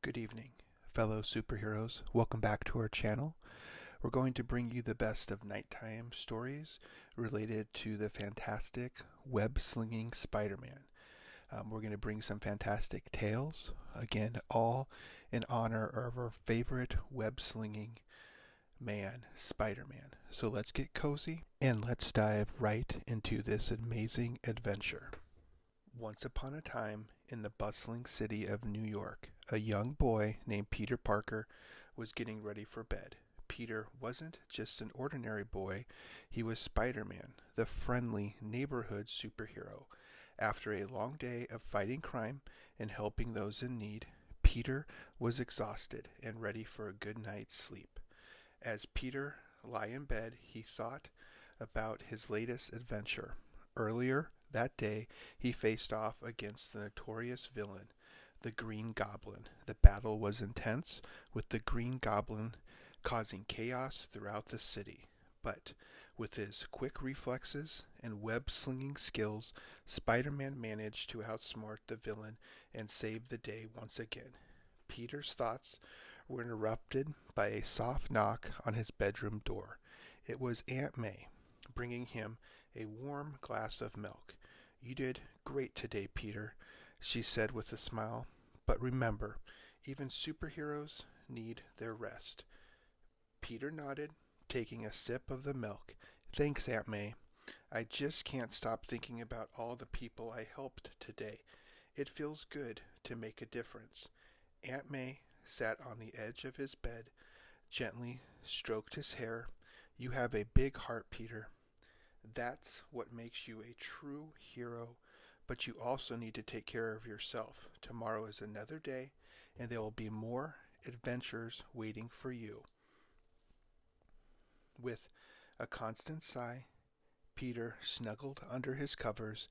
Good evening, fellow superheroes. Welcome back to our channel. We're going to bring you the best of nighttime stories related to the fantastic web-slinging Spider-Man. We're going to bring some fantastic tales, again, all in honor of our favorite web-slinging man, Spider-Man. So let's get cozy and let's dive right into this amazing adventure. Once upon a time, in the bustling city of New York, a young boy named Peter Parker was getting ready for bed. Peter wasn't just an ordinary boy, he was Spider-Man, the friendly neighborhood superhero. After a long day of fighting crime and helping those in need, Peter was exhausted and ready for a good night's sleep. As Peter lay in bed, he thought about his latest adventure. Earlier that day, he faced off against the notorious villain, the Green Goblin. The battle was intense, with the Green Goblin causing chaos throughout the city. But with his quick reflexes and web-slinging skills, Spider-Man managed to outsmart the villain and save the day once again. Peter's thoughts were interrupted by a soft knock on his bedroom door. It was Aunt May, bringing him a warm glass of milk. "You did great today, Peter," she said with a smile. "But remember, even superheroes need their rest." Peter nodded, taking a sip of the milk. "Thanks, Aunt May. I just can't stop thinking about all the people I helped today. It feels good to make a difference." Aunt May sat on the edge of his bed, gently stroked his hair. "You have a big heart, Peter. That's what makes you a true hero, but you also need to take care of yourself. Tomorrow is another day, and there will be more adventures waiting for you." With a constant sigh, Peter snuggled under his covers.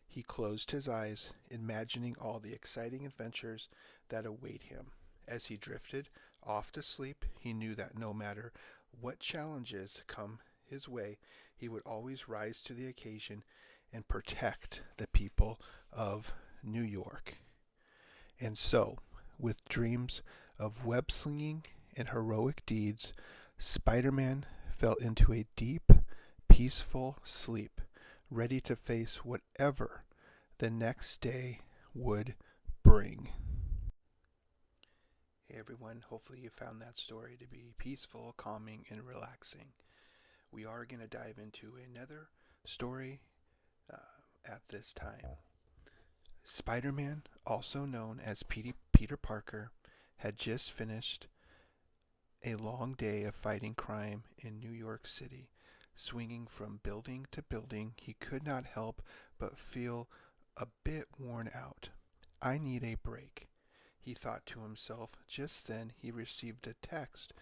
He closed his eyes, imagining all the exciting adventures that await him. As he drifted off to sleep, he knew that no matter what challenges come his way, he would always rise to the occasion and protect the people of New York. And so, with dreams of web-slinging and heroic deeds, Spider-Man fell into a deep, peaceful sleep, ready to face whatever the next day would bring. Hey everyone, hopefully you found that story to be peaceful, calming, and relaxing. We are going to dive into another story at this time. Spider-Man, also known as Peter Parker, had just finished a long day of fighting crime in New York City. Swinging from building to building, he could not help but feel a bit worn out. "I need a break," he thought to himself. Just then he received a text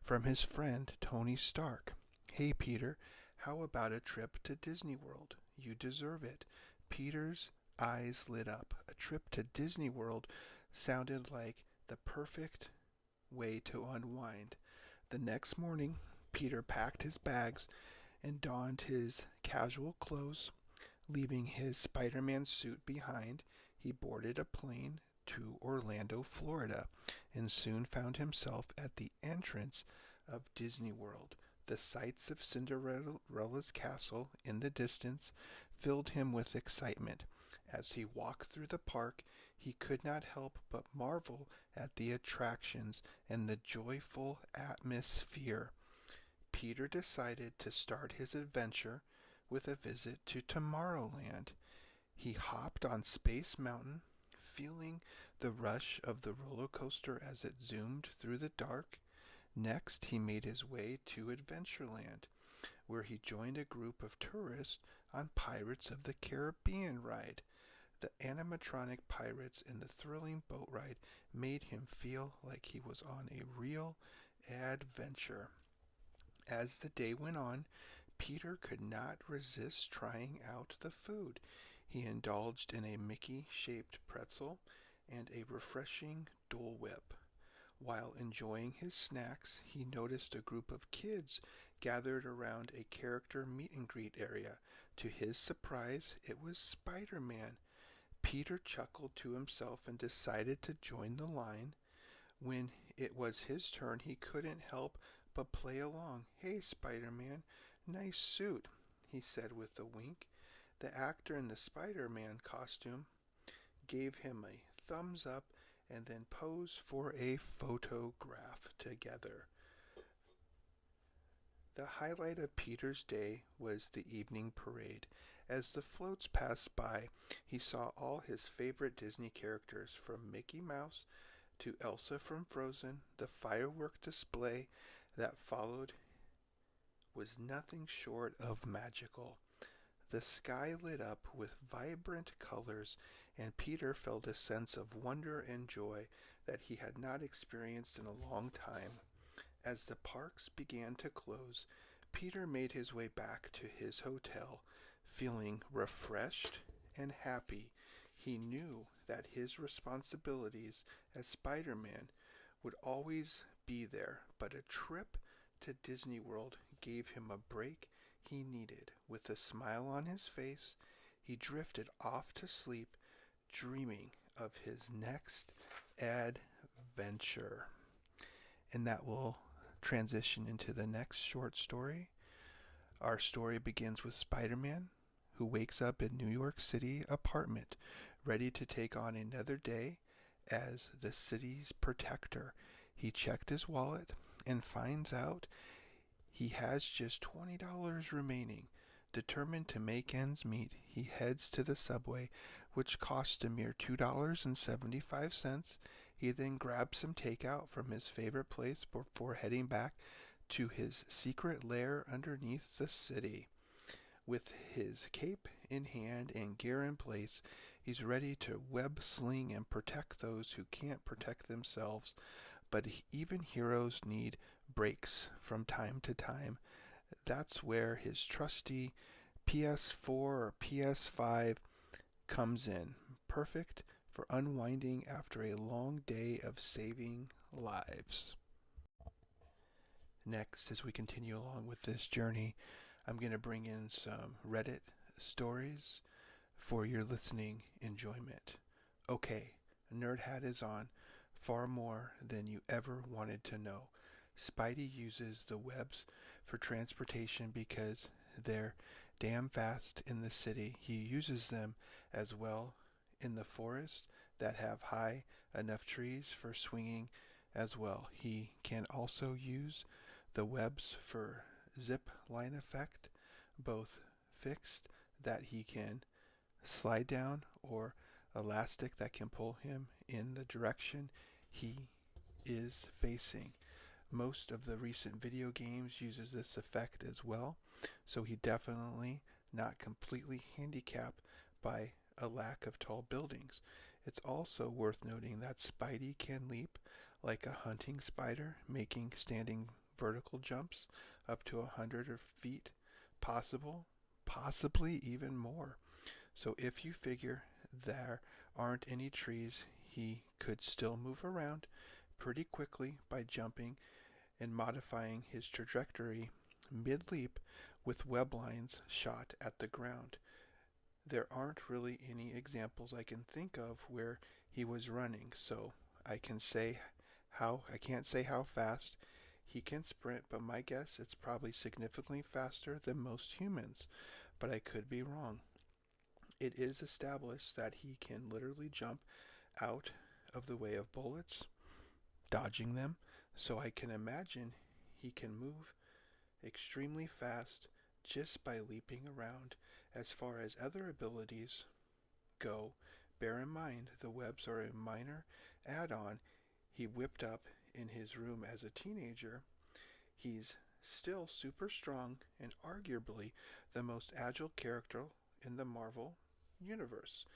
from his friend Tony Stark. "Hey Peter, how about a trip to Disney World? You deserve it." Peter's eyes lit up. A trip to Disney World sounded like the perfect way to unwind. The next morning, Peter packed his bags and donned his casual clothes. Leaving his Spider-Man suit behind, he boarded a plane to Orlando, Florida, and soon found himself at the entrance of Disney World. The sights of Cinderella's castle in the distance filled him with excitement. As he walked through the park, he could not help but marvel at the attractions and the joyful atmosphere. Peter decided to start his adventure with a visit to Tomorrowland. He hopped on Space Mountain, feeling the rush of the roller coaster as it zoomed through the dark. Next, he made his way to Adventureland, where he joined a group of tourists on Pirates of the Caribbean ride. The animatronic pirates and the thrilling boat ride made him feel like he was on a real adventure. As the day went on, Peter could not resist trying out the food. He indulged in a Mickey-shaped pretzel and a refreshing Dole Whip. While enjoying his snacks, he noticed a group of kids gathered around a character meet-and-greet area. To his surprise, it was Spider-Man. Peter chuckled to himself and decided to join the line. When it was his turn, he couldn't help but play along. "Hey, Spider-Man, nice suit," he said with a wink. The actor in the Spider-Man costume gave him a thumbs up and then posed for a photograph together. The highlight of Peter's day was the evening parade. As the floats passed by, he saw all his favorite Disney characters, from Mickey Mouse to Elsa from Frozen. The firework display that followed was nothing short of magical. The sky lit up with vibrant colors, and Peter felt a sense of wonder and joy that he had not experienced in a long time. As the parks began to close, Peter made his way back to his hotel, feeling refreshed and happy. He knew that his responsibilities as Spider-Man would always be there, but a trip to Disney World gave him a break he needed. With a smile on his face, he drifted off to sleep, dreaming of his next adventure. And that will transition into the next short story. Our story begins with Spider-Man, who wakes up in New York City apartment, ready to take on another day as the city's protector. He checked his wallet and finds out he has just $20 remaining. Determined to make ends meet, he heads to the subway, which costs a mere $2.75. He then grabs some takeout from his favorite place before heading back to his secret lair underneath the city. With his cape in hand and gear in place, he's ready to web sling and protect those who can't protect themselves. But even heroes need breaks from time to time. That's where his trusty PS4 or PS5 comes in, perfect for unwinding after a long day of saving lives. Next, as we continue along with this journey, I'm going to bring in some Reddit stories for your listening enjoyment. Okay, Nerd Hat is on. Far more than you ever wanted to know. Spidey uses the webs for transportation because they're damn fast in the city. He uses them as well in the forest that have high enough trees for swinging as well. He can also use the webs for zip line effect, both fixed that he can slide down or elastic that can pull him in the direction he is facing. Most of the recent video games uses this effect as well, so he definitely not completely handicapped by a lack of tall buildings. It's also worth noting that Spidey can leap like a hunting spider, making standing vertical jumps up to 100 feet possible, possibly even more. So if you figure there aren't any trees, he could still move around pretty quickly by jumping and modifying his trajectory mid-leap with web lines shot at the ground. There aren't really any examples I can think of where he was running, so I can't say how fast he can sprint, but my guess it's probably significantly faster than most humans, but I could be wrong. It is established that he can literally jump out of the way of bullets, dodging them, so I can imagine he can move extremely fast just by leaping around. As far as other abilities go, bear in mind the webs are a minor add-on he whipped up in his room as a teenager. He's still super strong and arguably the most agile character in the Marvel universe.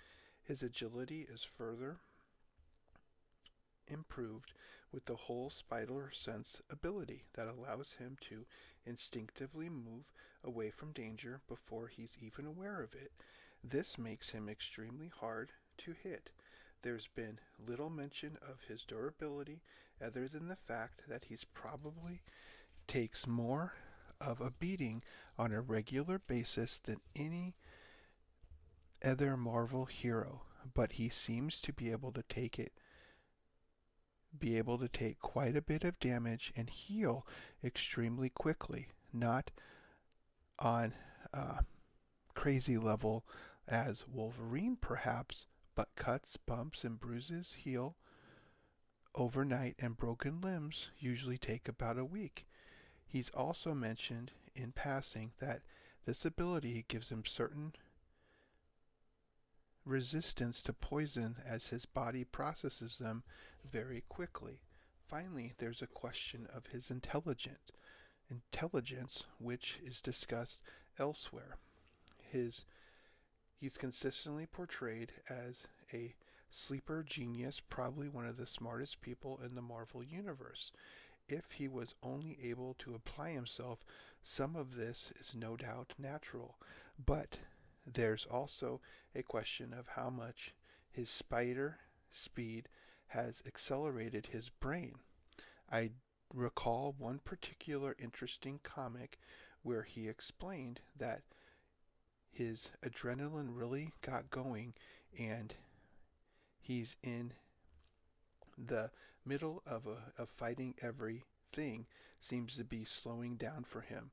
His agility is further improved with the whole spider sense ability that allows him to instinctively move away from danger before he's even aware of it. This makes him extremely hard to hit. There's been little mention of his durability other than the fact that he's probably takes more of a beating on a regular basis than any other Marvel hero, but he seems to be able to take it be able to take quite a bit of damage and heal extremely quickly, not on a crazy level as Wolverine perhaps, but cuts, bumps, and bruises heal overnight, and broken limbs usually take about a week. He's also mentioned in passing that this ability gives him certain resistance to poison as his body processes them very quickly. Finally, there's a question of his intelligence, which is discussed elsewhere. He's consistently portrayed as a sleeper genius, probably one of the smartest people in the Marvel Universe. If he was only able to apply himself, some of this is no doubt natural, but there's also a question of how much his spider speed has accelerated his brain. I recall one particular interesting comic where he explained that his adrenaline really got going and he's in the middle of fighting everything seems to be slowing down for him.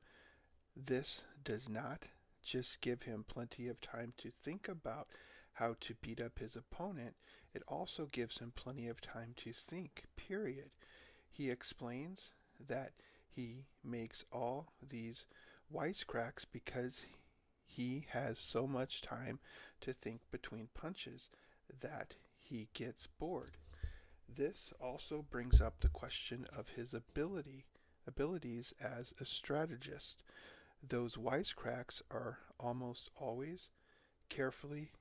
This does not just give him plenty of time to think about how to beat up his opponent, it also gives him plenty of time to think, period. He explains that he makes all these wisecracks because he has so much time to think between punches that he gets bored. This also brings up the question of his abilities as a strategist. Those wisecracks are almost always carefully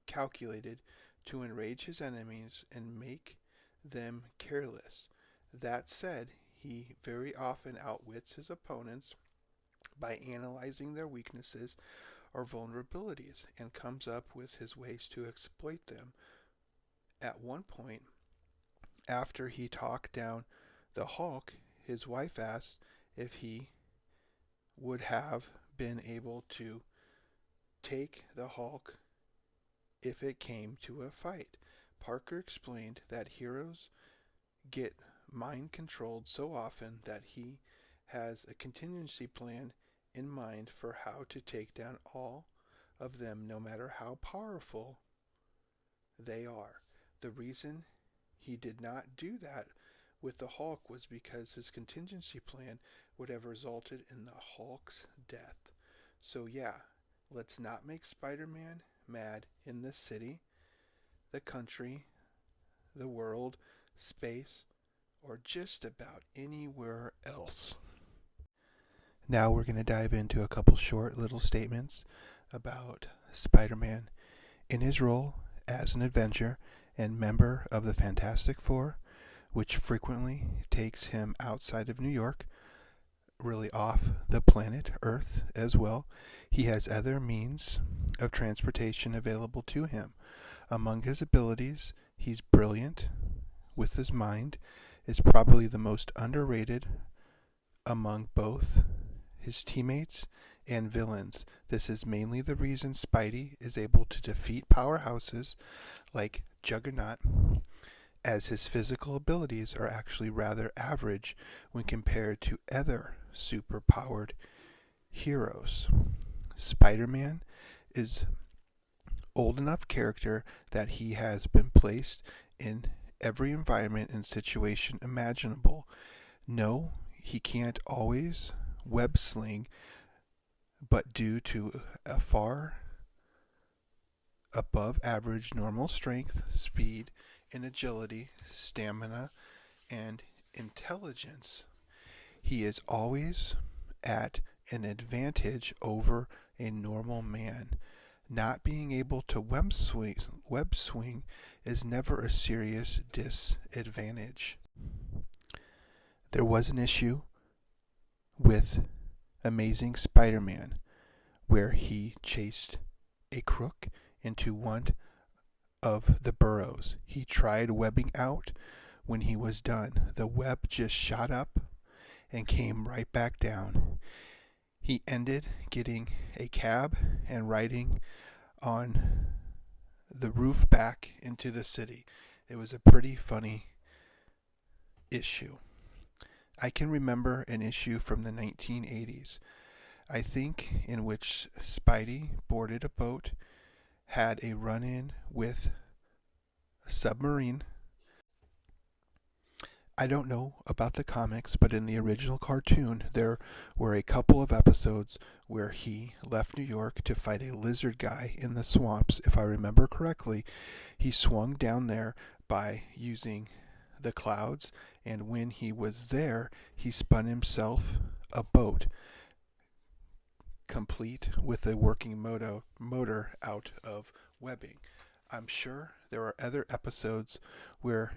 calculated to enrage his enemies and make them careless. That said, he very often outwits his opponents by analyzing their weaknesses or vulnerabilities and comes up with his ways to exploit them. At one point, after he talked down the Hulk, his wife asked if he would have been able to take the Hulk if it came to a fight. Parker explained that heroes get mind controlled so often that he has a contingency plan in mind for how to take down all of them, no matter how powerful they are. The reason he did not do that with the Hulk was because his contingency plan would have resulted in the Hulk's death. So yeah, let's not make Spider-Man mad in this city, the country, the world, space, or just about anywhere else. Now we're going to dive into a couple short little statements about Spider-Man in his role as an Avenger and member of the Fantastic Four, which frequently takes him outside of New York, really off the planet Earth as well. He has other means of transportation available to him. Among his abilities, he's brilliant with his mind, is probably the most underrated among both his teammates and villains. This is mainly the reason Spidey is able to defeat powerhouses like Juggernaut, as his physical abilities are actually rather average when compared to other superpowered heroes. Spider-Man is old enough character that he has been placed in every environment and situation imaginable. No, he can't always web sling, but due to a far above average normal strength, speed, and agility, stamina, and intelligence, he is always at an advantage over a normal man. Not being able to web swing is never a serious disadvantage. There was an issue with Amazing Spider-Man where he chased a crook into one of the burrows. He tried webbing out. When he was done, the web just shot up and came right back down. He ended getting a cab and riding on the roof back into the city. It was a pretty funny issue. I can remember an issue from the 1980s, I think, in which Spidey boarded a boat, had a run-in with a submarine. I don't know about the comics, but in the original cartoon, there were a couple of episodes where he left New York to fight a lizard guy in the swamps. If I remember correctly, he swung down there by using the clouds, and when he was there, he spun himself a boat, complete with a working motor out of webbing. I'm sure there are other episodes where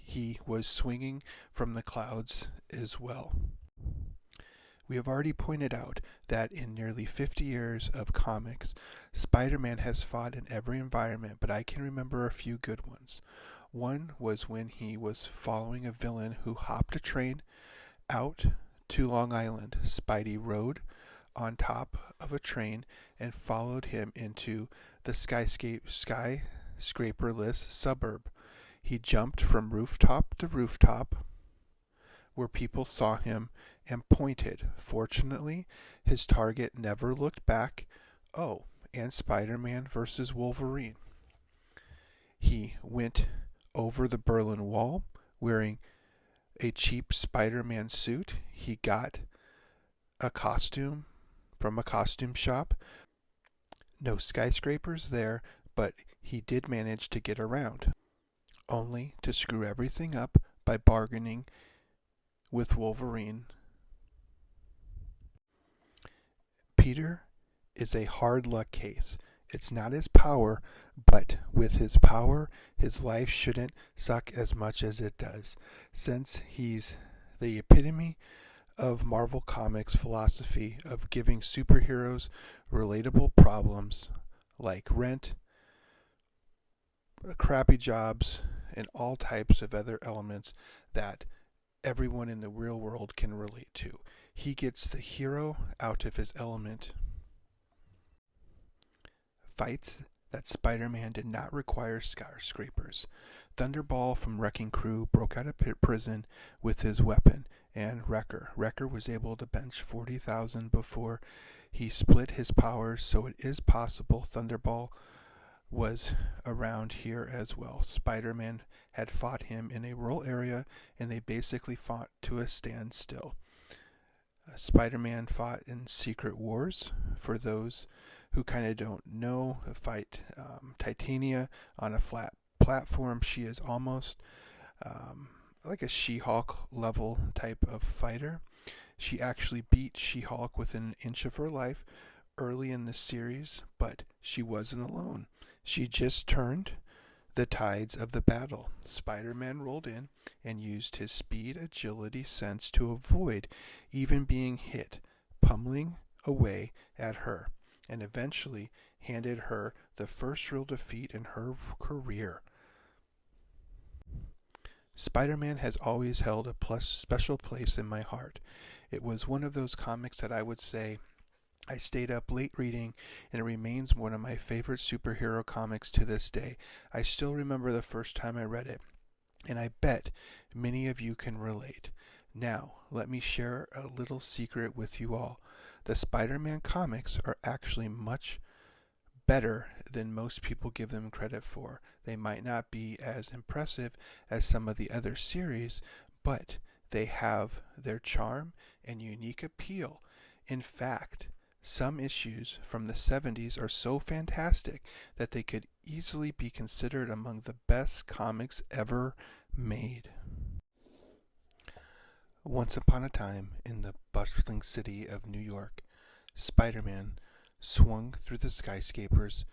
he was swinging from the clouds as well. We have already pointed out that in nearly 50 years of comics, Spider-Man has fought in every environment, but I can remember a few good ones. One was when he was following a villain who hopped a train out to Long Island. Spidey rode on top of a train and followed him into the skyscraperless suburb. He jumped from rooftop to rooftop where people saw him and pointed. Fortunately, his target never looked back. Oh, and Spider-Man versus Wolverine. He went over the Berlin Wall wearing a cheap Spider-Man suit. He got a costume from a costume shop. No skyscrapers there, but he did manage to get around, only to screw everything up by bargaining with Wolverine. Peter is a hard luck case. It's not his power, but with his power, his life shouldn't suck as much as it does, since he's the epitome of Marvel Comics' philosophy of giving superheroes relatable problems like rent, crappy jobs, and all types of other elements that everyone in the real world can relate to. He gets the hero out of his element. Fights that Spider-Man did not require skyscrapers. Thunderball from Wrecking Crew broke out of prison with his weapon, and Wrecker was able to bench 40,000 before he split his powers, so it is possible Thunderball was around here as well. Spider-Man had fought him in a rural area, and they basically fought to a standstill. Spider-Man fought in Secret Wars. For those who kind of don't know, fight Titania on a flat platform. She is almost like a She-Hulk level type of fighter. She actually beat She-Hulk within an inch of her life early in the series, but she wasn't alone. She just turned the tides of the battle. Spider-Man rolled in and used his speed, agility, sense to avoid even being hit, pummeling away at her, and eventually handed her the first real defeat in her career. Spider-Man has always held a special place in my heart. It was one of those comics that I would say I stayed up late reading, and it remains one of my favorite superhero comics to this day. I still remember the first time I read it, and I bet many of you can relate. Now, let me share a little secret with you all. The Spider-Man comics are actually much better than most people give them credit for. They might not be as impressive as some of the other series, but they have their charm and unique appeal. In fact, some issues from the 70s are so fantastic that they could easily be considered among the best comics ever made. Once upon a time, in the bustling city of New York, Spider-Man swung through the skyscrapers,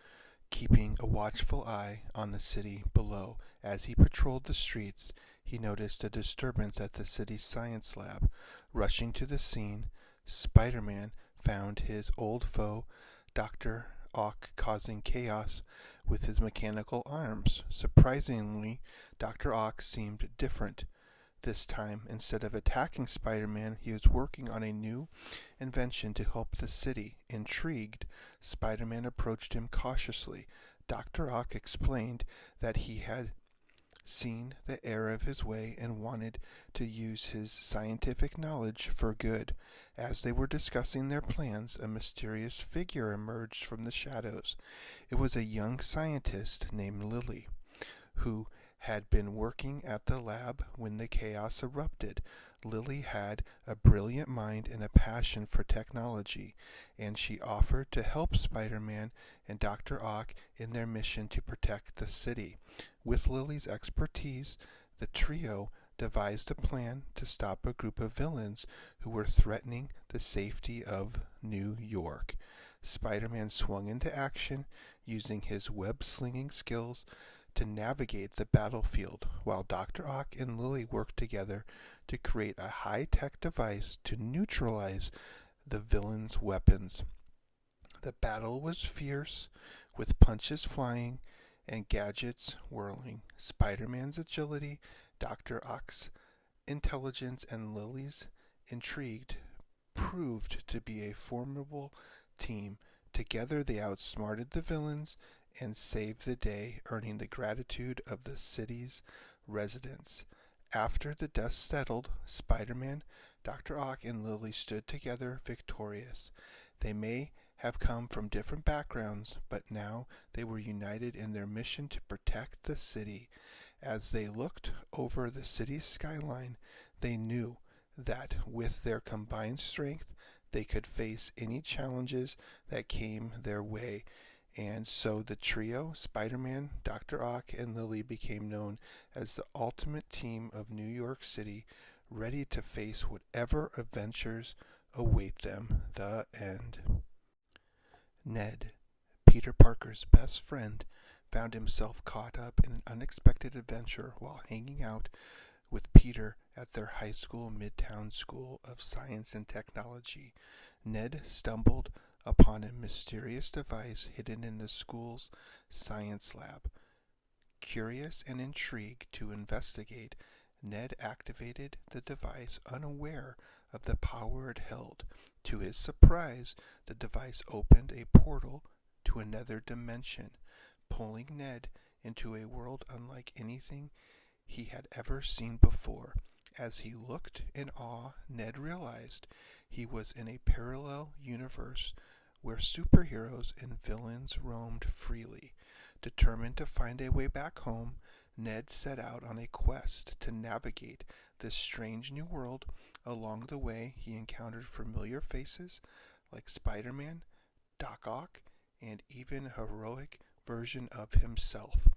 keeping a watchful eye on the city below. As he patrolled the streets, he noticed a disturbance at the city's science lab. Rushing to the scene, Spider-Man found his old foe, Dr. Ock, causing chaos with his mechanical arms. Surprisingly, Dr. Ock seemed different this time. Instead of attacking Spider-Man, he was working on a new invention to help the city. Intrigued, Spider-Man approached him cautiously. Dr. Ock explained that he had seen the error of his way and wanted to use his scientific knowledge for good. As they were discussing their plans, a mysterious figure emerged from the shadows. It was a young scientist named Lily, who had been working at the lab when the chaos erupted. Lily had a brilliant mind and a passion for technology, and she offered to help Spider-Man and Dr. Ock in their mission to protect the city. With Lily's expertise, the trio devised a plan to stop a group of villains who were threatening the safety of New York. Spider-Man swung into action using his web-slinging skills to navigate the battlefield, while Dr. Ock and Lily worked together to create a high-tech device to neutralize the villains' weapons. The battle was fierce, with punches flying and gadgets whirling. Spider-Man's agility, Dr. Ock's intelligence, and Lily's intrigue proved to be a formidable team. Together they outsmarted the villains and saved the day, earning the gratitude of the city's residents. After the dust settled, Spider-Man, Dr. Ock, and Lily stood together victorious. They may have come from different backgrounds, but now they were united in their mission to protect the city. As they looked over the city's skyline, they knew that with their combined strength, they could face any challenges that came their way. And so the trio, Spider-Man, Dr. Ock, and Lily, became known as the ultimate team of New York City, ready to face whatever adventures await them. The end. Ned, Peter Parker's best friend, found himself caught up in an unexpected adventure while hanging out with Peter at their high school Midtown School of Science and Technology. Ned stumbled upon a mysterious device hidden in the school's science lab. Curious and intrigued to investigate, Ned activated the device, unaware of the power it held. To his surprise, the device opened a portal to another dimension, pulling Ned into a world unlike anything he had ever seen before. As he looked in awe, Ned realized he was in a parallel universe where superheroes and villains roamed freely. Determined to find a way back home, Ned set out on a quest to navigate this strange new world. Along the way, he encountered familiar faces like Spider-Man, Doc Ock, and even a heroic version of himself.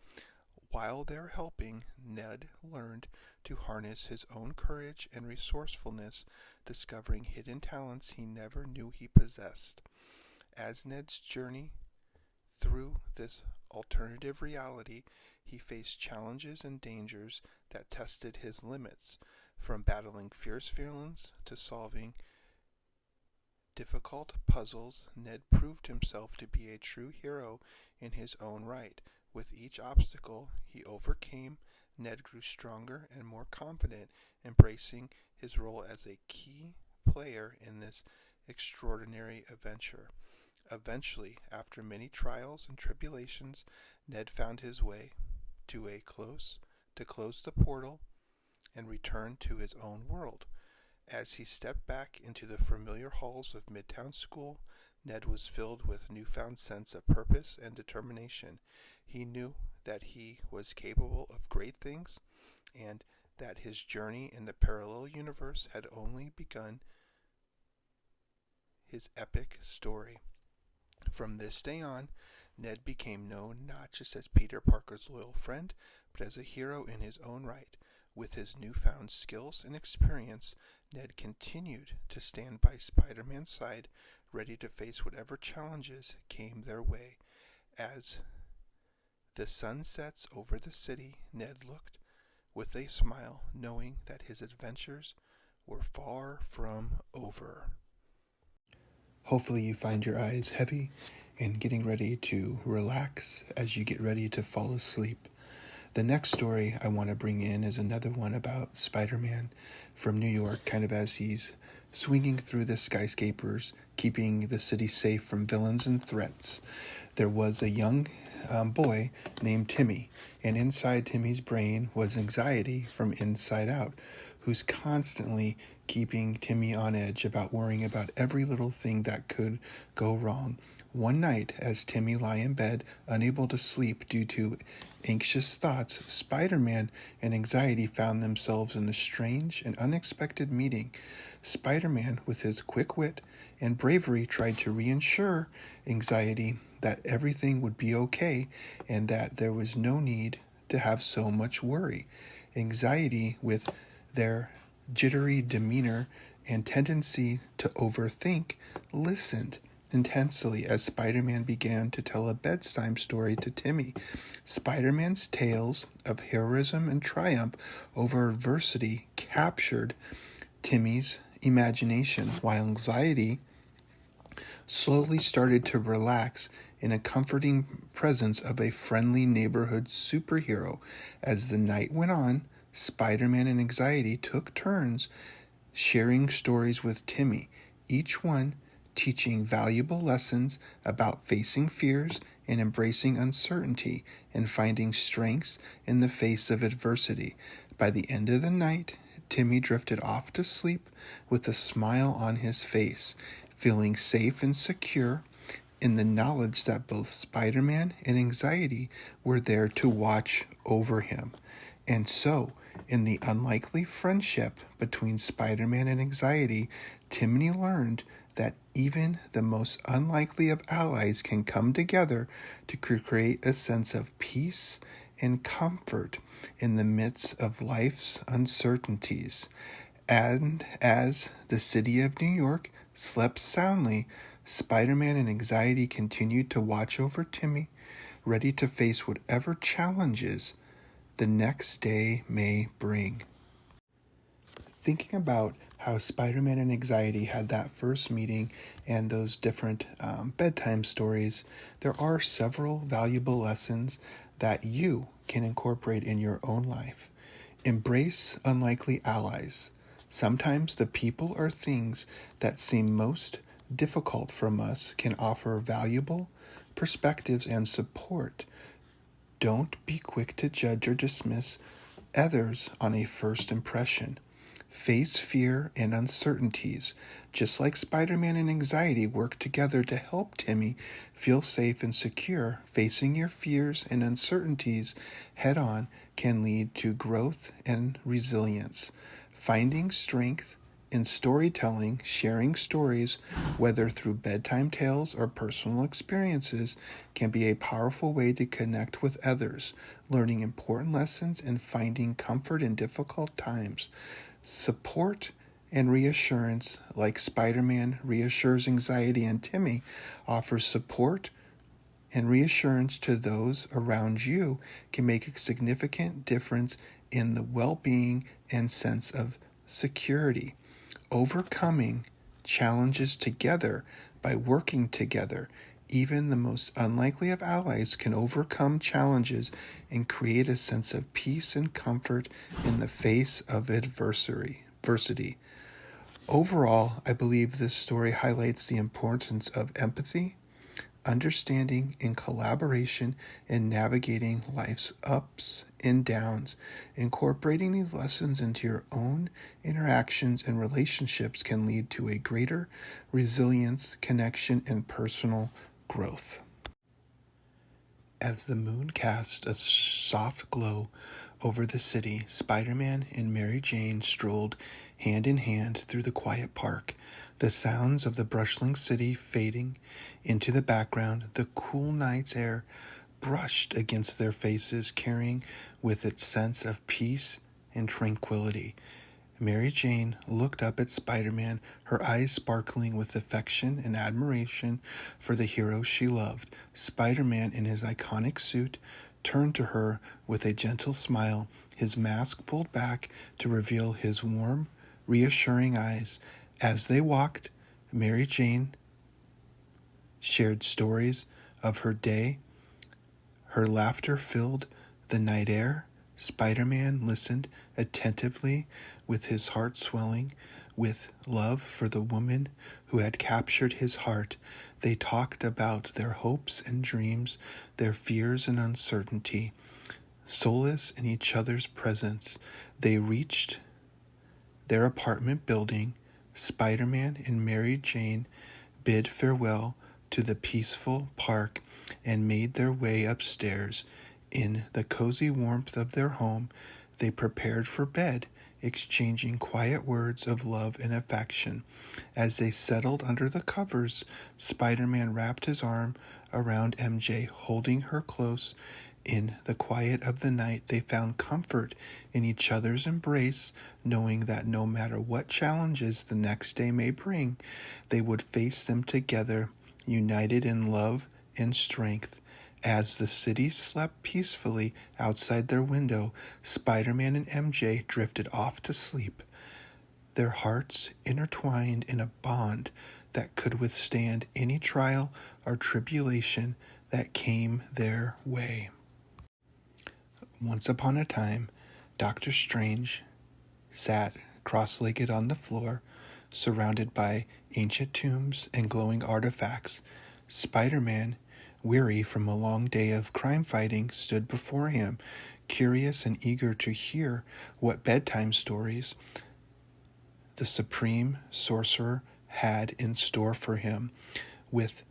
While they're helping, Ned learned to harness his own courage and resourcefulness, discovering hidden talents he never knew he possessed. As Ned's journey through this alternative reality, he faced challenges and dangers that tested his limits, from battling fierce villains to solving difficult puzzles. Ned proved himself to be a true hero in his own right. With each obstacle he overcame, Ned grew stronger and more confident, embracing his role as a key player in this extraordinary adventure. Eventually, after many trials and tribulations, Ned found his way to close the portal and return to his own world. As he stepped back into the familiar halls of Midtown School, Ned was filled with a newfound sense of purpose and determination. He knew that he was capable of great things, and that his journey in the parallel universe had only begun his epic story. From this day on, Ned became known not just as Peter Parker's loyal friend, but as a hero in his own right. With his newfound skills and experience, Ned continued to stand by Spider-Man's side, ready to face whatever challenges came their way. As the sun sets over the city, Ned looked with a smile, knowing that his adventures were far from over. Hopefully you find your eyes heavy and getting ready to relax as you get ready to fall asleep. The next story I want to bring in is another one about Spider-Man from New York, kind of as he's swinging through the skyscrapers, keeping the city safe from villains and threats. There was a young boy named Timmy, And inside Timmy's brain was anxiety from inside out, who's constantly keeping Timmy on edge about worrying about every little thing that could go wrong. One night, as Timmy lay in bed, unable to sleep due to anxious thoughts, Spider-Man and anxiety found themselves in a strange and unexpected meeting. Spider-Man, with his quick wit and bravery, tried to reassure anxiety that everything would be okay and that there was no need to have so much worry. Anxiety, with their jittery demeanor and tendency to overthink, listened intensely as Spider-Man began to tell a bedtime story to Timmy. Spider-Man's tales of heroism and triumph over adversity captured Timmy's imagination, while anxiety slowly started to relax in a comforting presence of a friendly neighborhood superhero. As the night went on, Spider-Man and anxiety took turns sharing stories with Timmy, each one teaching valuable lessons about facing fears and embracing uncertainty and finding strengths in the face of adversity. By the end of the night, Timmy drifted off to sleep with a smile on his face, feeling safe and secure in the knowledge that both Spider-Man and anxiety were there to watch over him. And so, in the unlikely friendship between Spider-Man and anxiety, Timmy learned that even the most unlikely of allies can come together to create a sense of peace and comfort in the midst of life's uncertainties. And as the city of New York slept soundly, Spider-Man and anxiety continued to watch over Timmy, ready to face whatever challenges the next day may bring. Thinking about how Spider-Man and anxiety had that first meeting and those different bedtime stories, there are several valuable lessons that you can incorporate in your own life. Embrace unlikely allies. Sometimes the people or things that seem most difficult from us can offer valuable perspectives and support. Don't be quick to judge or dismiss others on a first impression. Face fear and uncertainties, just like Spider-Man and anxiety work together to help Timmy feel safe and secure. Facing your fears and uncertainties head on can lead to growth and resilience. Finding strength in storytelling, sharing stories, whether through bedtime tales or personal experiences, can be a powerful way to connect with others, learning important lessons and finding comfort in difficult times. Support and reassurance, like Spider-Man reassures anxiety and Timmy, offers support and reassurance to those around you, can make a significant difference in the well-being and sense of security. Overcoming challenges together by working together. Even the most unlikely of allies can overcome challenges and create a sense of peace and comfort in the face of adversity. Overall, I believe this story highlights the importance of empathy, understanding, and collaboration in navigating life's ups and downs. Incorporating these lessons into your own interactions and relationships can lead to a greater resilience, connection, and personal growth. As the moon cast a soft glow over the city, Spider-Man and Mary Jane strolled hand in hand through the quiet park, the sounds of the bustling city fading into the background. The cool night's air brushed against their faces, carrying with it sense of peace and tranquility. Mary Jane looked up at Spider-Man, her eyes sparkling with affection and admiration for the hero she loved. Spider-Man, in his iconic suit, turned to her with a gentle smile, his mask pulled back to reveal his warm, reassuring eyes. As they walked, Mary Jane shared stories of her day. Her laughter filled the night air. Spider-Man listened attentively, with his heart swelling with love for the woman who had captured his heart. They talked about their hopes and dreams, their fears and uncertainty, Solace in each other's presence, they reached their apartment building. Spider-Man and Mary Jane bid farewell to the peaceful park and made their way upstairs. In the cozy warmth of their home, they prepared for bed, exchanging quiet words of love and affection. As they settled under the covers, Spider-Man wrapped his arm around MJ, holding her close. In the quiet of the night, they found comfort in each other's embrace, knowing that no matter what challenges the next day may bring, they would face them together, united in love and strength. As the city slept peacefully outside their window, Spider-Man and MJ drifted off to sleep, their hearts intertwined in a bond that could withstand any trial or tribulation that came their way. Once upon a time, Doctor Strange sat cross-legged on the floor, surrounded by ancient tombs and glowing artifacts. Spider-Man, weary from a long day of crime fighting, stood before him, curious and eager to hear what bedtime stories the supreme sorcerer had in store for him. With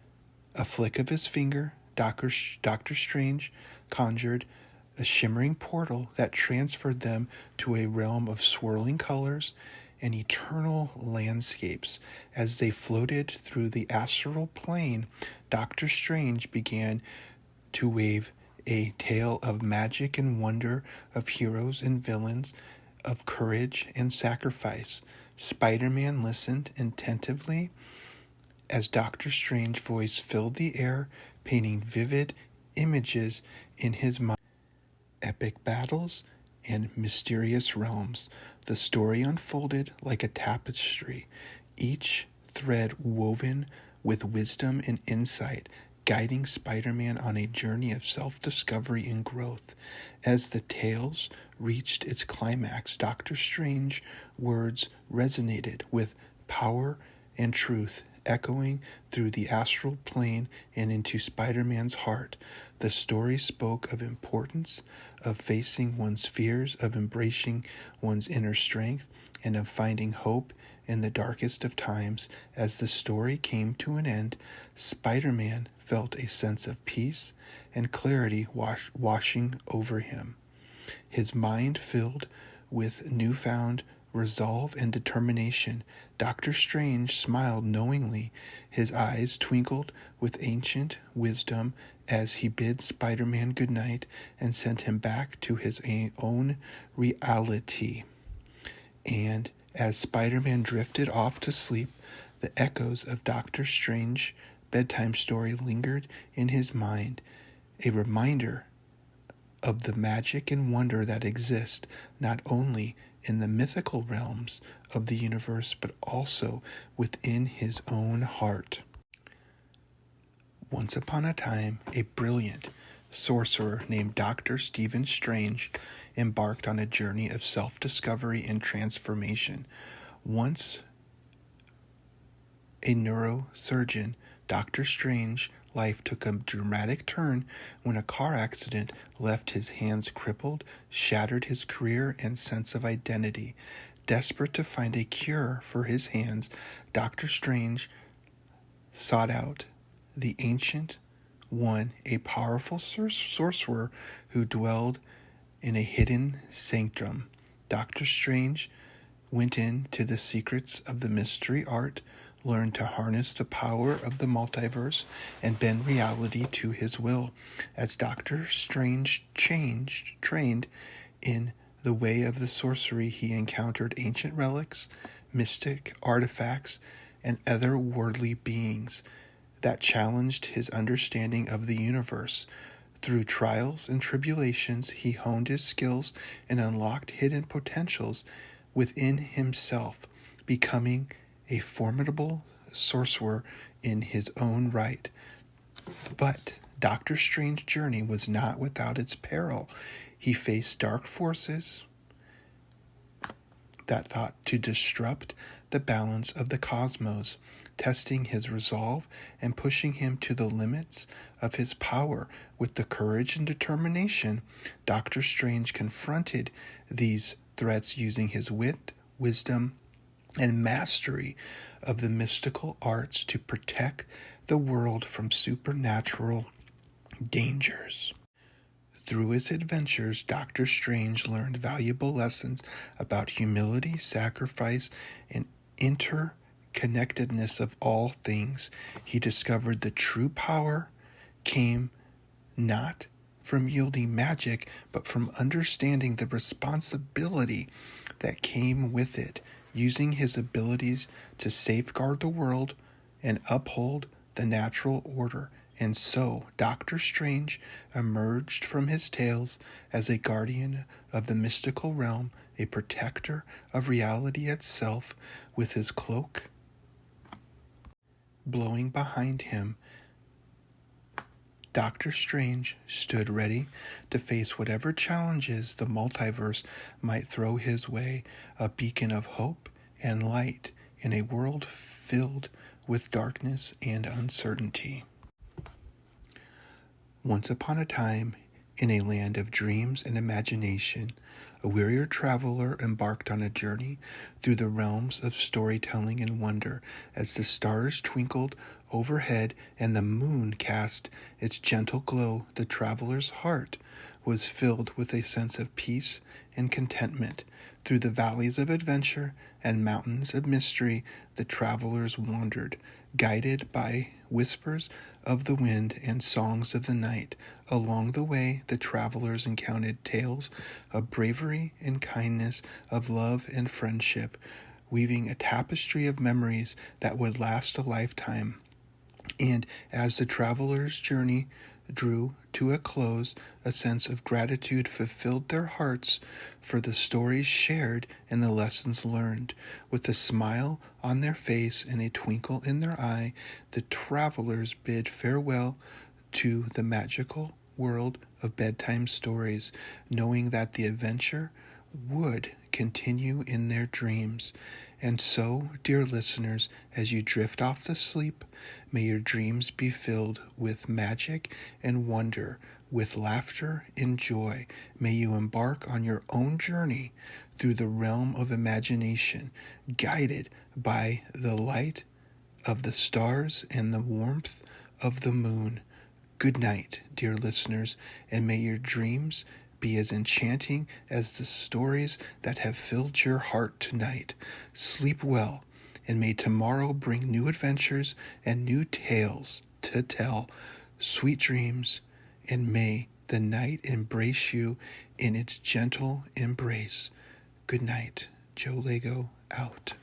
a flick of his finger, Doctor Strange conjured a shimmering portal that transferred them to a realm of swirling colors and eternal landscapes. As they floated through the astral plane, Doctor Strange began to weave a tale of magic and wonder, of heroes and villains, of courage and sacrifice. Spider-Man listened attentively as Doctor Strange's voice filled the air, painting vivid images in his mind. Epic battles and mysterious realms. The story unfolded like a tapestry, each thread woven with wisdom and insight, guiding Spider-Man on a journey of self-discovery and growth. As the tales reached its climax, Doctor Strange's words resonated with power and truth, echoing through the astral plane and into Spider-Man's heart. The story spoke of importance of facing one's fears, of embracing one's inner strength, and of finding hope in the darkest of times. As the story came to an end, Spider-Man felt a sense of peace and clarity washing over him, his mind filled with newfound resolve and determination. Doctor Strange smiled knowingly. His eyes twinkled with ancient wisdom as he bid Spider-Man goodnight and sent him back to his own reality. And as Spider-Man drifted off to sleep, the echoes of Doctor Strange's bedtime story lingered in his mind, a reminder of the magic and wonder that exist not only in the mythical realms of the universe, but also within his own heart. Once upon a time, a brilliant sorcerer named Dr. Stephen Strange embarked on a journey of self-discovery and transformation. Once a neurosurgeon, Dr. Strange's life took a dramatic turn when a car accident left his hands crippled, shattered his career and sense of identity. Desperate to find a cure for his hands, Dr. Strange sought out the Ancient One, a powerful sorcerer who dwelled in a hidden sanctum. Dr. Strange went into the secrets of the mystery art, learned to harness the power of the multiverse, and bend reality to his will. As Doctor Strange trained in the way of the sorcery, he encountered ancient relics, mystic artifacts, and otherworldly beings that challenged his understanding of the universe. Through trials and tribulations, he honed his skills and unlocked hidden potentials within himself, becoming a formidable sorcerer in his own right. But Doctor Strange's journey was not without its peril. He faced dark forces that thought to disrupt the balance of the cosmos, testing his resolve and pushing him to the limits of his power. With the courage and determination, Doctor Strange confronted these threats using his wit, wisdom, and mastery of the mystical arts to protect the world from supernatural dangers. Through his adventures, Doctor Strange learned valuable lessons about humility, sacrifice, and interconnectedness of all things. He discovered the true power came not from yielding magic, but from understanding the responsibility that came with it, using his abilities to safeguard the world and uphold the natural order. And so, Doctor Strange emerged from his tales as a guardian of the mystical realm, a protector of reality itself, with his cloak blowing behind him. Doctor Strange stood ready to face whatever challenges the multiverse might throw his way, a beacon of hope and light in a world filled with darkness and uncertainty. Once upon a time, in a land of dreams and imagination, a wearier traveler embarked on a journey through the realms of storytelling and wonder. As the stars twinkled overhead and the moon cast its gentle glow, the traveler's heart was filled with a sense of peace and contentment. Through the valleys of adventure and mountains of mystery, the travelers wandered, guided by whispers of the wind and songs of the night. Along the way, the travelers encountered tales of bravery and kindness, of love and friendship, weaving a tapestry of memories that would last a lifetime. And as the travelers' journey drew to a close, a sense of gratitude fulfilled their hearts for the stories shared and the lessons learned. With a smile on their face and a twinkle in their eye, the travelers bid farewell to the magical world of bedtime stories, knowing that the adventure would continue in their dreams. And so, dear listeners, as you drift off to sleep, may your dreams be filled with magic and wonder, with laughter and joy. May you embark on your own journey through the realm of imagination, guided by the light of the stars and the warmth of the moon. Good night, dear listeners, and may your dreams be as enchanting as the stories that have filled your heart tonight. Sleep well, and may tomorrow bring new adventures and new tales to tell. Sweet dreams, and may the night embrace you in its gentle embrace. Good night. Joe Lego out.